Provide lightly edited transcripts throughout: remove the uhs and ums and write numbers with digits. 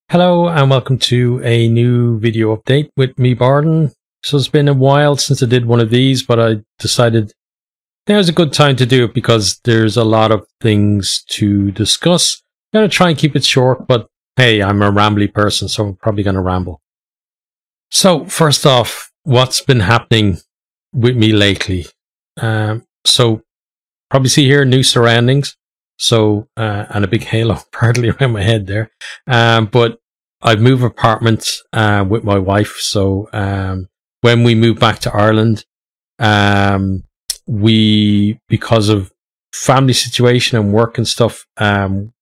Hello and welcome to a new video update with me, Bardon. So it's been a while since I did one of these, but I decided now's a good time to do it because there's a lot of things to discuss. I'm going to try and keep it short, but hey, I'm a rambly person, so I'm probably going to ramble. So first off, what's been happening with me lately? So probably see here new surroundings. So, and a big halo partly around my head there. But I've moved apartments, with my wife. So, when we moved back to Ireland, because of family situation and work and stuff,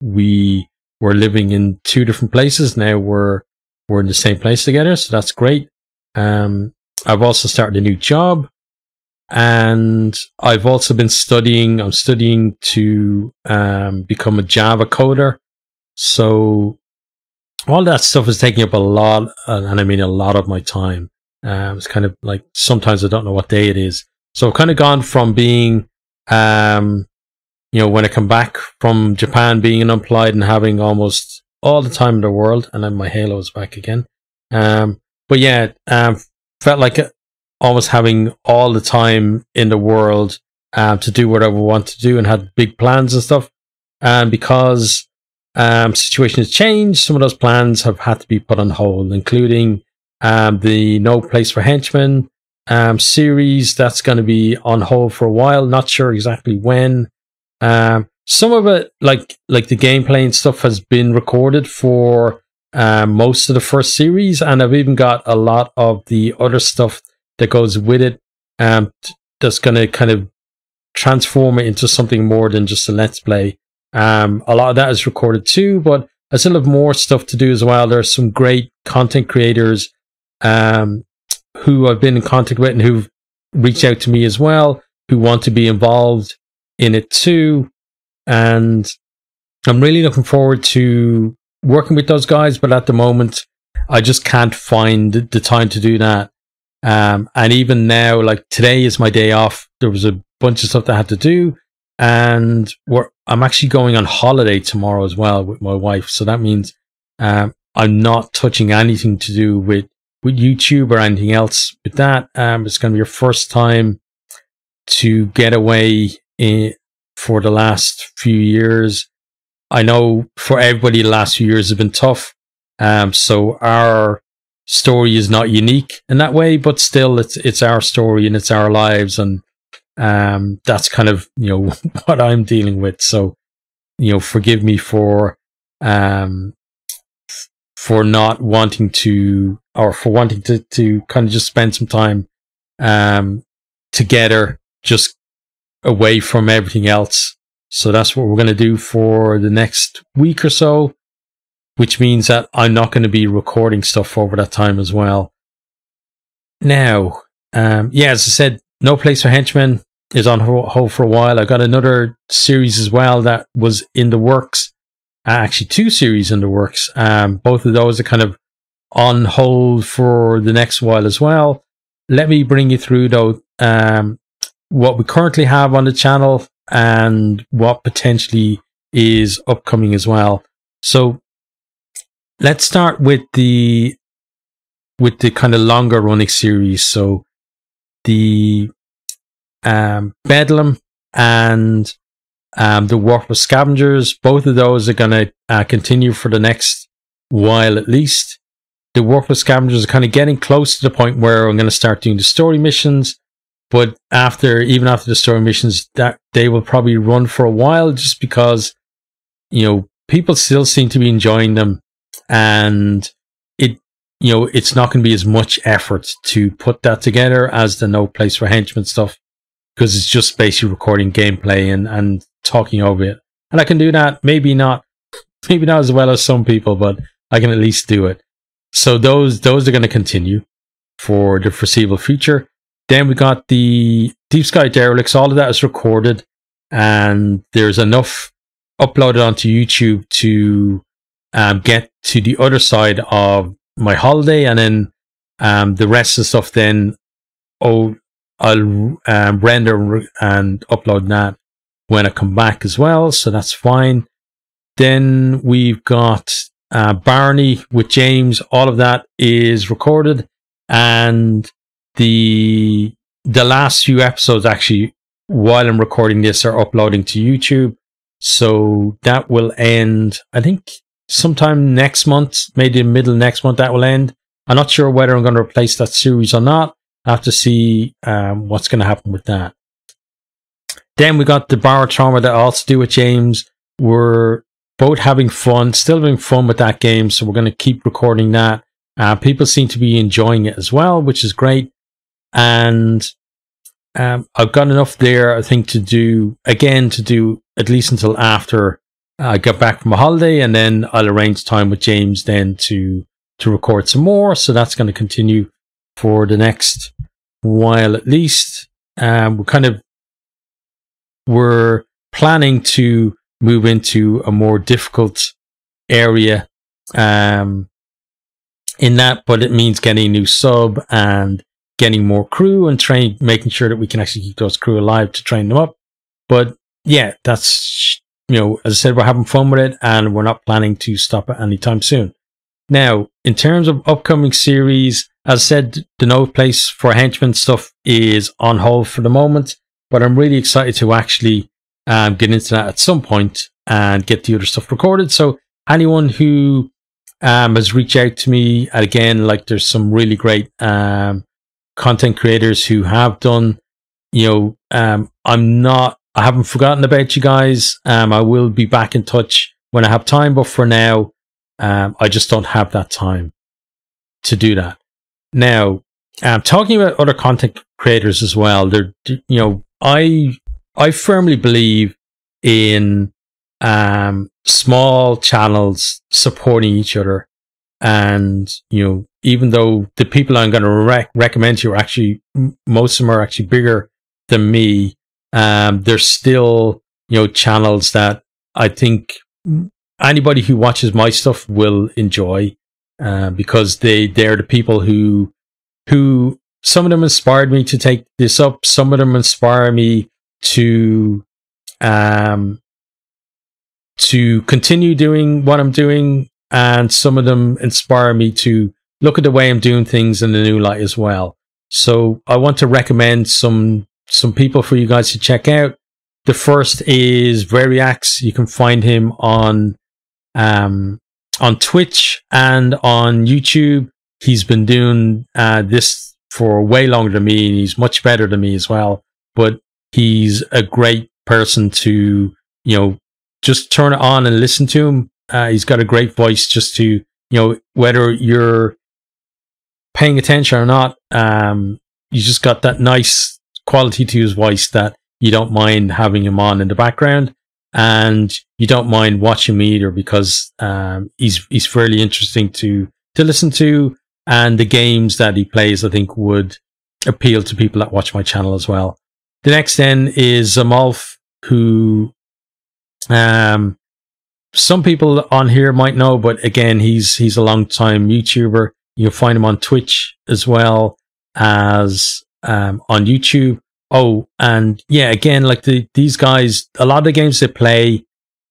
we were living in two different places. Now we're in the same place together. So that's great. I've also started a new job. And I've also been studying. I'm studying to become a Java coder. So all that stuff is taking up a lot, and I mean a lot of my time. It's kind of like sometimes I don't know what day it is. So I've kind of gone from being, when I come back from Japan, being unemployed and having almost all the time in the world, and then my halo is back again. But yeah, felt like almost having all the time in the world to do whatever I want to do and had big plans and stuff. And because situation has changed, some of those plans have had to be put on hold, including the No Place for Henchmen series. That's going to be on hold for a while. Not sure exactly when. Some of it, like the gameplay and stuff, has been recorded for most of the first series, and I've even got a lot of the other stuff that goes with it, that's going to kind of transform it into something more than just a let's play. A lot of that is recorded too, but I still have more stuff to do as well. There are some great content creators who I've been in contact with and who've reached out to me as well, who want to be involved in it too. And I'm really looking forward to working with those guys, but at the moment, I just can't find the time to do that. And even now, like today is my day off. There was a bunch of stuff that I had to do, and I'm actually going on holiday tomorrow as well with my wife. So that means I'm not touching anything to do with YouTube or anything else with that. It's going to be your first time to get away for the last few years. I know for everybody, the last few years have been tough. So our story is not unique in that way, but still it's our story and it's our lives, and that's kind of what I'm dealing with. So forgive me for not wanting to, or for wanting to kind of just spend some time together, just away from everything else. So that's what we're going to do for the next week or so, which means that I'm not going to be recording stuff over that time as well. Now, as I said, No Place for Henchmen is on hold for a while. I got another series as well that was in the works. Actually, two series in the works. Both of those are kind of on hold for the next while as well. Let me bring you through, though, what we currently have on the channel and what potentially is upcoming as well. So let's start with the kind of longer running series. So the Bedlam and the Worthless Scavengers, both of those are going to continue for the next while at least. The Worthless Scavengers are kind of getting close to the point where I'm going to start doing the story missions, but even after the story missions, that they will probably run for a while, just because people still seem to be enjoying them. And it's not going to be as much effort to put that together as the No Place for Henchmen stuff, because it's just basically recording gameplay and talking over it. And I can do that, maybe not as well as some people, but I can at least do it. So those are going to continue for the foreseeable future. Then we got the Deep Sky Derelicts. All of that is recorded, and there's enough uploaded onto YouTube to get to the other side of my holiday, and then the rest of the stuff then I'll render and upload that when I come back as well, so that's fine. Then we've got Barney with James, all of that is recorded, and the last few episodes actually, while I'm recording this, are uploading to YouTube. So that will end, I think, sometime next month, maybe the middle of next month. That will end. I'm not sure whether I'm going to replace that series or not. I have to see what's going to happen with that. Then we got the Bar Trauma that I also do with James. We're both having fun, still having fun with that game, so we're going to keep recording that. People seem to be enjoying it as well, which is great. And I've got enough there, I think, to do at least until after I get back from a holiday, and then I'll arrange time with James then to record some more. So that's going to continue for the next while at least. We're planning to move into a more difficult area in that, but it means getting a new sub and getting more crew and making sure that we can actually keep those crew alive to train them up. But yeah, that's, as I said, we're having fun with it, and we're not planning to stop it anytime soon. Now, in terms of upcoming series, as I said, the No Place for Henchmen stuff is on hold for the moment, but I'm really excited to actually get into that at some point and get the other stuff recorded. So anyone who has reached out to me, and again, like, there's some really great content creators who have done, I haven't forgotten about you guys. I will be back in touch when I have time, but for now, I just don't have that time to do that. Now, talking about other content creators as well, I firmly believe in small channels supporting each other, and even though the people I'm going to recommend to you are actually, most of them are actually bigger than me, there's still channels that I think anybody who watches my stuff will enjoy, because they're the people who some of them inspired me to take this up, some of them inspire me to continue doing what I'm doing, and some of them inspire me to look at the way I'm doing things in a new light as well. So I want to recommend some people for you guys to check out. The first is Variax. You can find him on Twitch and on YouTube. He's been doing this for way longer than me, and he's much better than me as well. But he's a great person to, just turn it on and listen to him. He's got a great voice, just to, whether you're paying attention or not, you just got that nice quality to his voice that you don't mind having him on in the background, and you don't mind watching me either, because he's fairly interesting to listen to, and the games that he plays, I think, would appeal to people that watch my channel as well. The next then is Zamolf, who some people on here might know, but again, he's a long time YouTuber. You'll find him on Twitch as well as on YouTube. Oh, and yeah, again, like these guys, a lot of the games they play,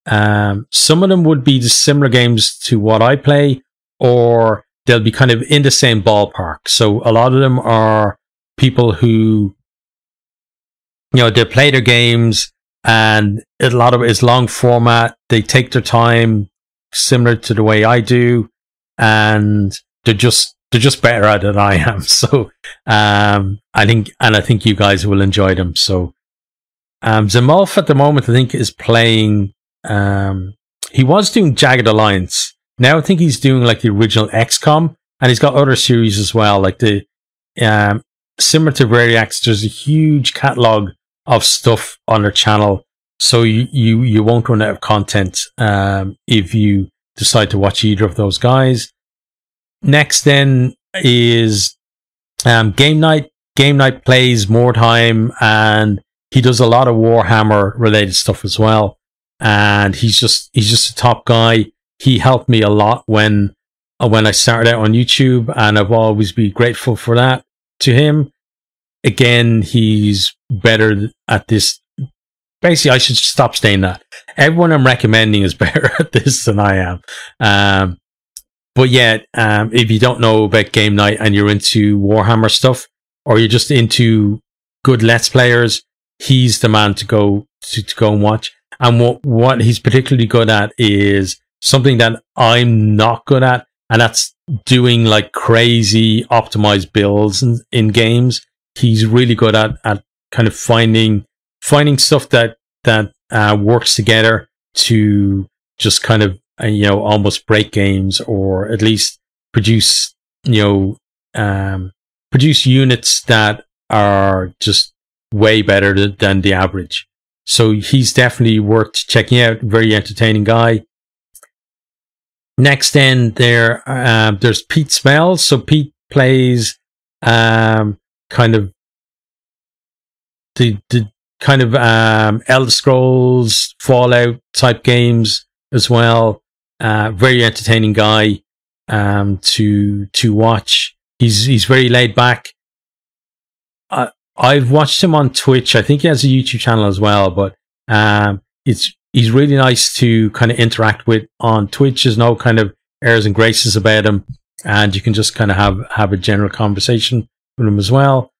some of them would be the similar games to what I play, or they'll be kind of in the same ballpark. So a lot of them are people who, they play their games, and a lot of it is long format. They take their time, similar to the way I do, and they're just better at it than I am. So I think you guys will enjoy them. So Zamolf at the moment, I think, is playing. He was doing Jagged Alliance. Now I think he's doing like the original XCOM, and he's got other series as well, like the similar to Variax. There's a huge catalog of stuff on their channel, so you won't run out of content if you decide to watch either of those guys. Next then is Game Night. Game Night plays more time, and he does a lot of Warhammer related stuff as well, and he's just a top guy. He helped me a lot when I started out on YouTube, and I've always been grateful for that to him. Again, he's better at this. Basically, I should stop saying that. Everyone I'm recommending is better at this than I am. but yeah, if you don't know about game night and you're into Warhammer stuff, or you're just into good Let's Players, he's the man to go and watch. And what he's particularly good at is something that I'm not good at, and that's doing like crazy optimized builds in games. He's really good at kind of finding stuff that works together to just kind of almost break games, or at least produce produce units that are just way better than the average. So he's definitely worth checking out. Very entertaining guy. Next, then there's Pete Smells. So Pete plays kind of the kind of Elder Scrolls, Fallout type games as well. Very entertaining guy to watch. He's very laid back. I've watched him on Twitch. I think he has a YouTube channel as well, but he's really nice to kind of interact with on Twitch. There's no kind of airs and graces about him, and you can just kind of have a general conversation with him as well.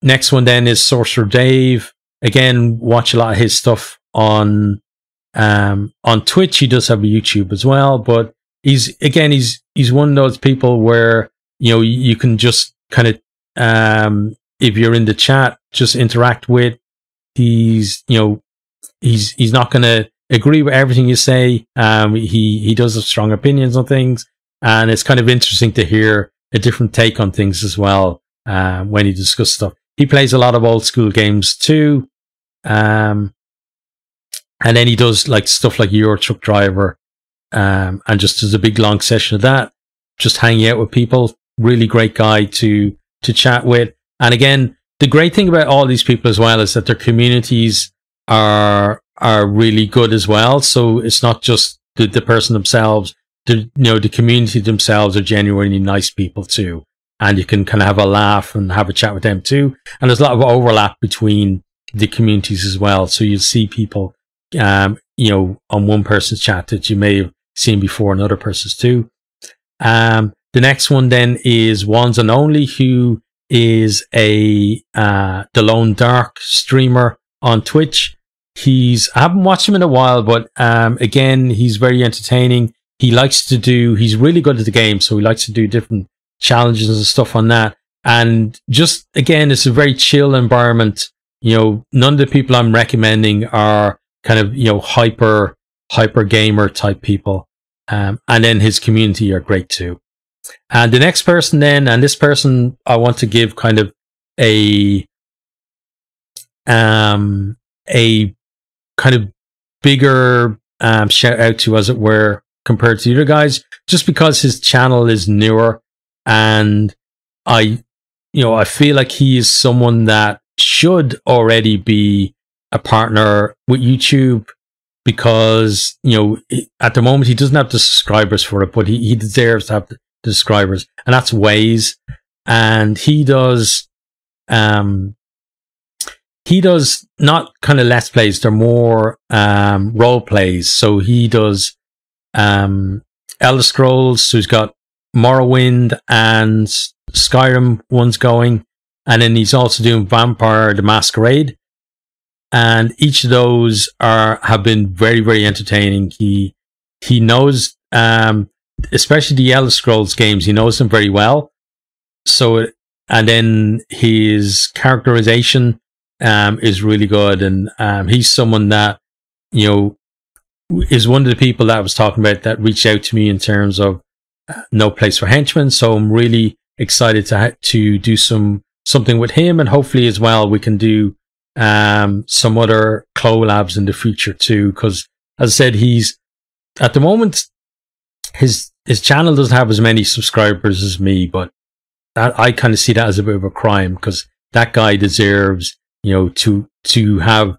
Next one then is Sorcerer Dave. Again, watch a lot of his stuff on Twitch. He does have a YouTube as well, but he's one of those people where you can just kind of if you're in the chat, just interact with. He's not going to agree with everything you say. He does have strong opinions on things, and it's kind of interesting to hear a different take on things as well when he discusses stuff. He plays a lot of old school games too, and then he does like stuff like Euro Truck Driver, and just does a big long session of that, just hanging out with people. Really great guy to chat with. And again, the great thing about all these people as well is that their communities are really good as well. So it's not just the person themselves. The community themselves are genuinely nice people too, and you can kind of have a laugh and have a chat with them too. And there's a lot of overlap between the communities as well. So you'll see people, on one person's chat that you may have seen before in other person's too. The next one then is Wands and Only, who is the Lone Dark streamer on Twitch. I haven't watched him in a while, but again, he's very entertaining. He's really good at the game, so he likes to do different challenges and stuff on that. And just, again, it's a very chill environment. None of the people I'm recommending are kind of, hyper gamer type people. And then his community are great too. And the next person then, and this person I want to give kind of a kind of bigger shout out to, as it were, compared to the other guys, just because his channel is newer, and I feel like he is someone that should already be a partner with YouTube, because at the moment he doesn't have the subscribers for it, but he deserves to have the subscribers, and that's Ways. And he does not kind of Let's Plays, they're more role plays. So he does Elder Scrolls, so he's got Morrowind and Skyrim ones going, and then he's also doing Vampire the Masquerade, and each of those have been very, very entertaining. He knows especially the Elder Scrolls games, he knows them very well. So, and then his characterization is really good, and he's someone that is one of the people that I was talking about that reached out to me in terms of No Place for Henchmen. So I'm really excited to do something with him, and hopefully as well we can do some other collabs in the future too. Because as I said, he's at the moment his channel doesn't have as many subscribers as me, but I kind of see that as a bit of a crime, because that guy deserves to have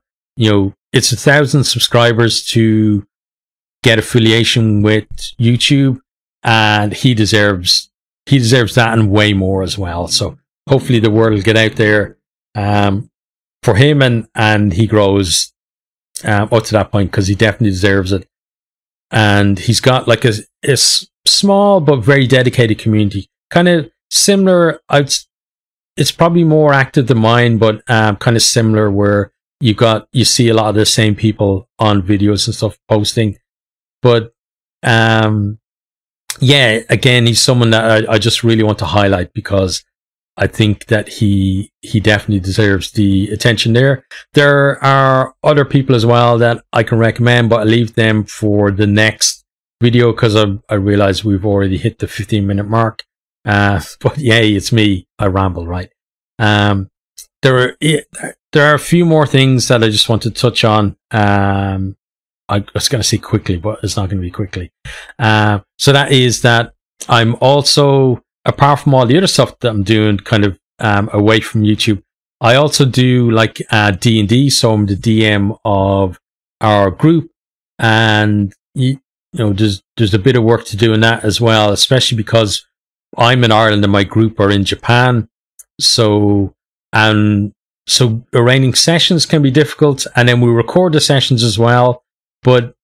it's 1,000 subscribers to get affiliation with YouTube, and he deserves that and way more as well. So hopefully the word will get out there for him, and he grows up to that point, because he definitely deserves it. And he's got like a small but very dedicated community. Kind of similar. It's probably more active than mine, but kind of similar, where you see a lot of the same people on videos and stuff posting. But yeah, again, he's someone that I just really want to highlight, because I think that he definitely deserves the attention there. There are other people as well that I can recommend, but I leave them for the next video, because I realize we've already hit the 15-minute mark. But yay, it's me. I ramble, right? There are a few more things that I just want to touch on. I was going to say quickly, but it's not going to be quickly. So that is that I'm also, apart from all the other stuff that I'm doing kind of away from YouTube, I also do like D&D. So I'm the DM of our group, and you know, there's a bit of work to do in that as well, especially because I'm in Ireland and my group are in Japan. So arranging sessions can be difficult, and then we record the sessions as well. But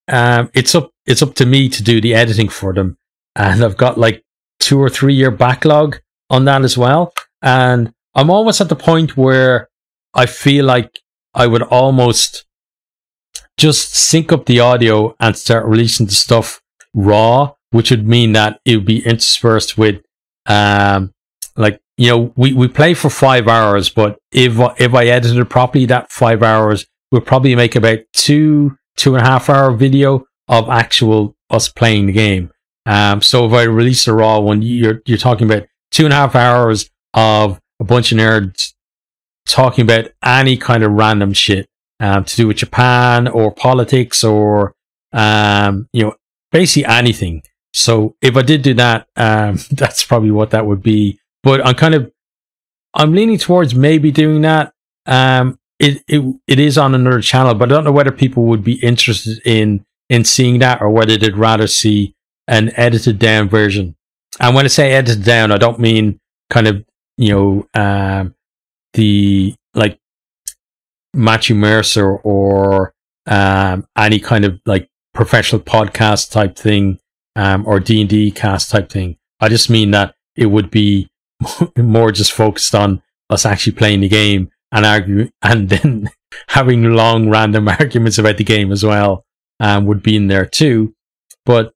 it's up to me to do the editing for them, and I've got like 2 or 3 year backlog on that as well. And I'm almost at the point where I feel like I would almost just sync up the audio and start releasing the stuff raw, which would mean that it would be interspersed with like, you know, we play for 5 hours, but if I edited it properly, that 5 hours would probably make about 2.5 hour video of actual us playing the game. So if I release a raw one, you're talking about 2.5 hours of a bunch of nerds talking about any kind of random shit to do with Japan or politics or you know, basically anything. So if I did do that, that's probably what that would be. But I'm leaning towards maybe doing that. It is on another channel, but I don't know whether people would be interested in seeing that, or whether they'd rather see an edited down version. And when I say edited down, I don't mean kind of, you know, the like Matthew Mercer or any kind of like professional podcast type thing, or D&D cast type thing. I just mean that it would be more just focused on us actually playing the game and arguing, and then having long random arguments about the game as well, would be in there too. But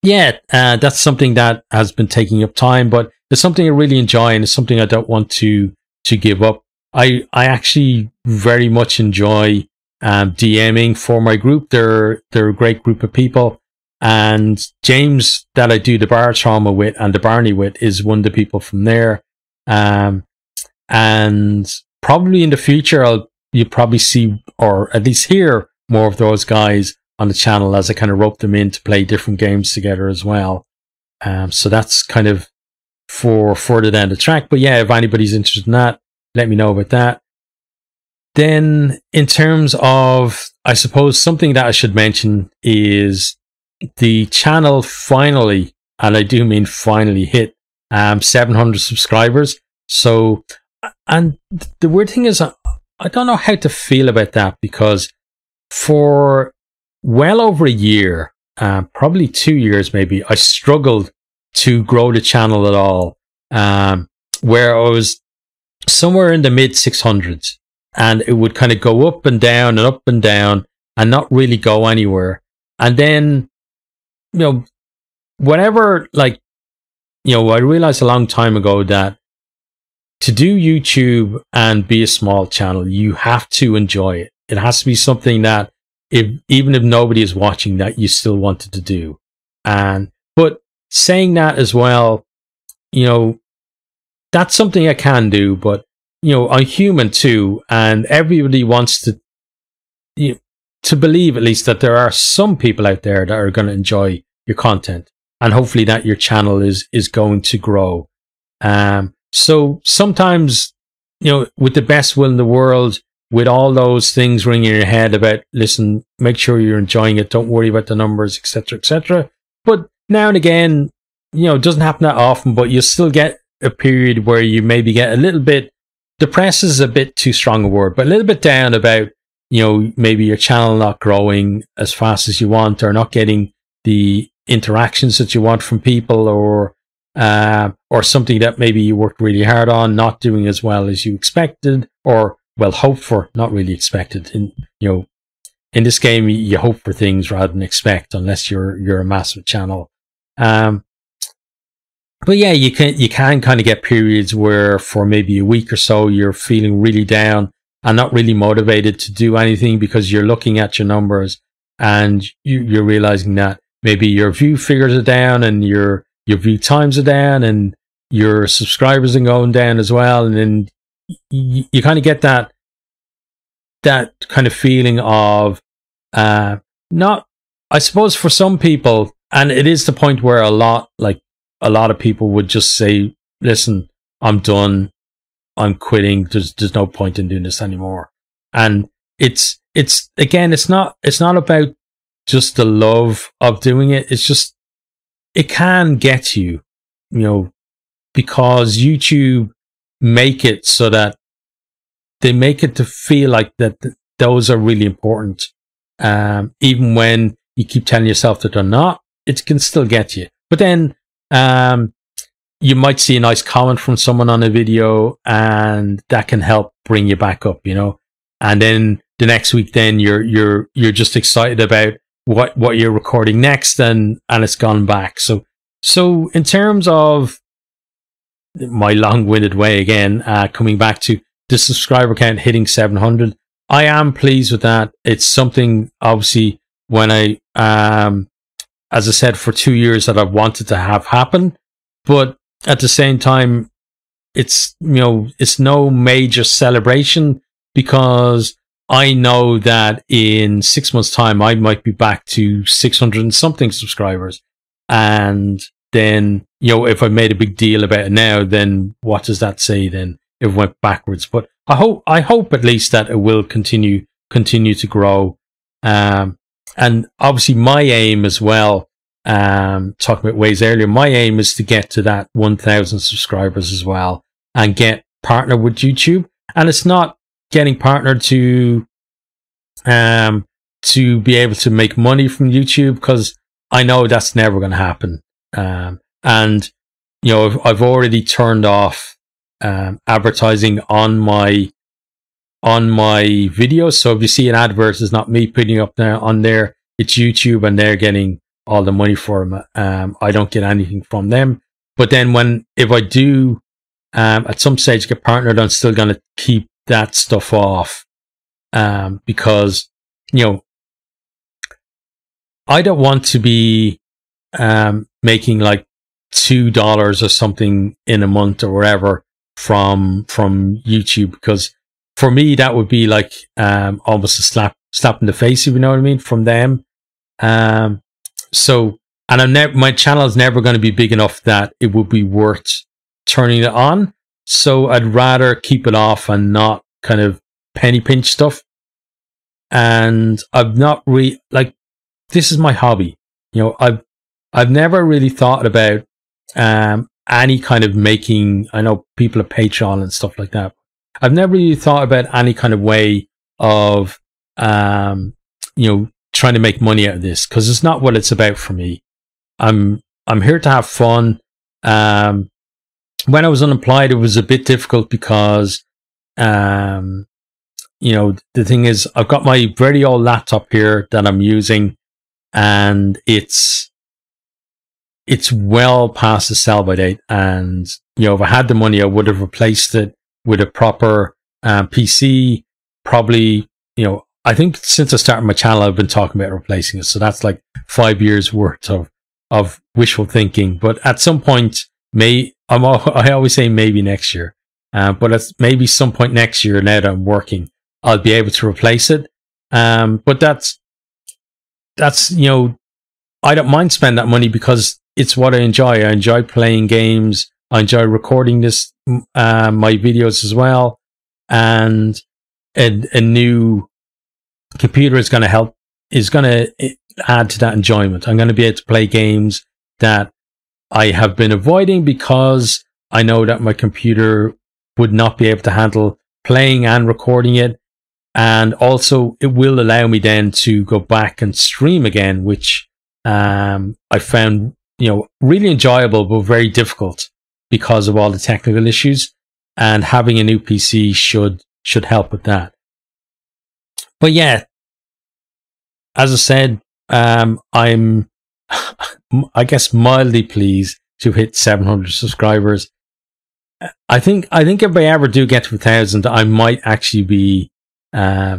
yeah, that's something that has been taking up time, but it's something I really enjoy, and it's something I don't want to give up. I actually very much enjoy DMing for my group. They're a great group of people. And James, that I do the bar trauma with and the Barney with, is one of the people from there. And probably in the future, you'll probably see, or at least hear, more of those guys on the channel as I kind of rope them in to play different games together as well. So that's kind of for further down the track. But yeah, if anybody's interested in that, let me know about that. Then in terms of, I suppose, something that I should mention is the channel finally, and I do mean finally, hit 700 subscribers. So, and the weird thing is, I don't know how to feel about that, because for well over a year, probably 2 years maybe, I struggled to grow the channel at all, where I was somewhere in the mid 600s, and it would kind of go up and down and up and down and not really go anywhere. And then, you know, whenever, like, you know, I realized a long time ago that to do YouTube and be a small channel, you have to enjoy it. It has to be something that, even if nobody is watching, that you still wanted to do. But saying that as well, you know, that's something I can do, but, you know, I'm human too, and everybody wants to, you know, to believe at least that there are some people out there that are going to enjoy your content, and hopefully that your channel is going to grow. So sometimes, you know, with the best will in the world, with all those things ringing in your head about, listen, make sure you're enjoying it, don't worry about the numbers, etc., etc. But now and again, you know, it doesn't happen that often, but you'll still get a period where you maybe get a little bit, depressed is a bit too strong a word, but a little bit down about, you know, maybe your channel not growing as fast as you want, or not getting the interactions that you want from people, or something that maybe you worked really hard on, not doing as well as you expected, or well, hoped for, not really expected. In this game, you hope for things rather than expect, unless you're a massive channel. But yeah, you can kind of get periods where for maybe a week or so you're feeling really down and not really motivated to do anything, because you're looking at your numbers and you're realizing that maybe your view figures are down, and your view times are down, and your subscribers are going down as well. And then you kind of get that kind of feeling of not, I suppose for some people, and it is the point where a lot of people would just say, listen, I'm done, I'm quitting, there's no point in doing this anymore. And it's not about just the love of doing it. It's just, it can get you, because YouTube make it so that they make it to feel like that those are really important. Even when you keep telling yourself that they're not, it can still get you. But then you might see a nice comment from someone on a video, and that can help bring you back up, And then the next week, then you're just excited about what you're recording next, and it's gone back. So in terms of my long-winded way again, coming back to the subscriber count hitting 700, I am pleased with that. It's something, obviously, when I as I said, for 2 years that I've wanted to have happen, but at the same time, it's no major celebration, because I know that in 6 months' time I might be back to 600 and something subscribers, and then if I made a big deal about it now, then what does that say? Then it went backwards. But I hope at least that it will continue to grow. And obviously my aim as well, talking about ways earlier, my aim is to get to that 1,000 subscribers as well, and get partnered with YouTube. And it's not getting partnered to be able to make money from YouTube, because I know that's never going to happen. And I've already turned off advertising on my videos. So if you see an advert, it's not me putting up there on there, it's YouTube, and they're getting all the money for them. I don't get anything from them. But then if I do at some stage get partnered, I'm still going to keep that stuff off, because I don't want to be making like $2 or something in a month or whatever from YouTube, because for me that would be like almost a slap in the face, if you know what I mean, from them. So, and my channel is never going to be big enough that it would be worth turning it on. So I'd rather keep it off and not kind of penny pinch stuff. And I've not really, like, this is my hobby. I've never really thought about any kind of making, I know people have Patreon and stuff like that. I've never really thought about any kind of way of, trying to make money out of this, because it's not what it's about for me. I'm here to have fun. When I was unemployed, it was a bit difficult because, the thing is, I've got my very old laptop here that I'm using, and it's well past the sell-by date. And, if I had the money, I would have replaced it with a proper PC. Probably, I think since I started my channel, I've been talking about replacing it. So that's like 5 years worth of wishful thinking. But at some point, I always say maybe next year. But at maybe some point next year, now that I'm working, I'll be able to replace it. But that's I don't mind spending that money, because it's what I enjoy. I enjoy playing games. I enjoy recording my videos as well. And a new computer is going to add to that enjoyment. I'm going to be able to play games that I have been avoiding, because I know that my computer would not be able to handle playing and recording it. And also it will allow me then to go back and stream again, which I found, really enjoyable, but very difficult because of all the technical issues. And having a new PC should help with that. But yeah, as I said, I'm, I guess, mildly pleased to hit 700 subscribers. I think if I ever do get to 1,000, I might actually be, I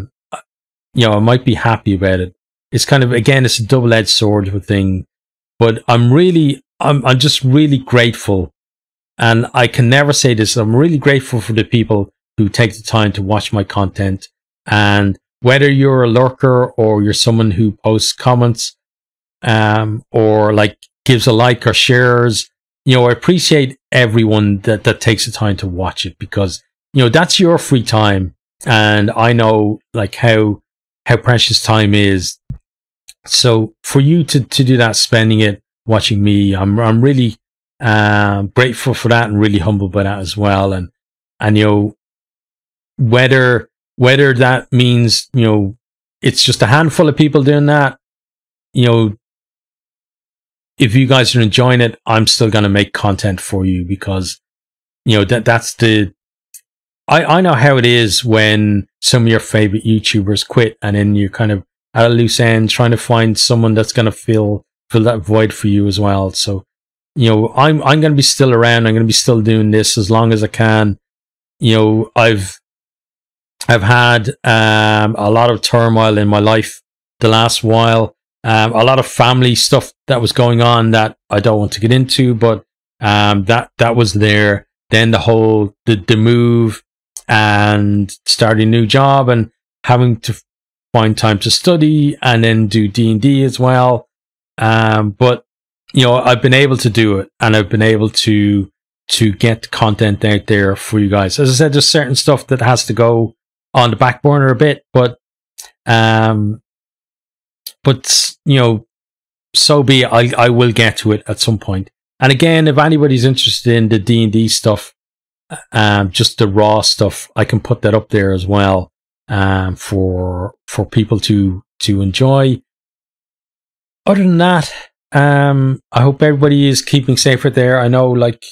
might be happy about it. It's kind of, again, it's a double-edged sword of a thing, but I'm just really grateful. And I can never say this. I'm really grateful for the people who take the time to watch my content. And whether you're a lurker or you're someone who posts comments, or like gives a like or shares, I appreciate everyone that takes the time to watch it, because, that's your free time. And I know like how precious time is. So for you to do that, spending it watching me, I'm really grateful for that, and really humbled by that as well. And whether that means it's just a handful of people doing that, if you guys are enjoying it, I'm still going to make content for you, because that's the I know how it is when some of your favorite YouTubers quit, and then you're kind of at a loose end trying to find someone that's going to fill that void for you as well. So I'm going to be still around. I'm going to be still doing this as long as I can. I've had a lot of turmoil in my life the last while. A lot of family stuff that was going on that I don't want to get into, but that was there. Then the move and starting a new job and having to find time to study and then do D&D as well. But I've been able to do it, and I've been able to get content out there for you guys. As I said, there's certain stuff that has to go on the back burner a bit, but so be it. I will get to it at some point. And again, if anybody's interested in the D&D stuff, just the raw stuff, I can put that up there as well, for people to enjoy. Other than that, I hope everybody is keeping safe out there. I know, like,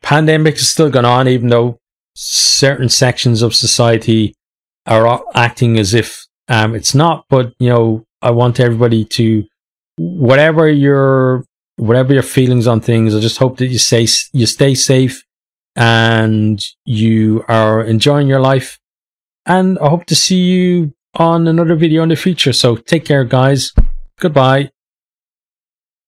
pandemic is still going on, even though certain sections of society are acting as if it's not. But I want everybody to, whatever your feelings on things, I just hope that you stay safe and you are enjoying your life. And I hope to see you on another video in the future. So take care, guys. Goodbye.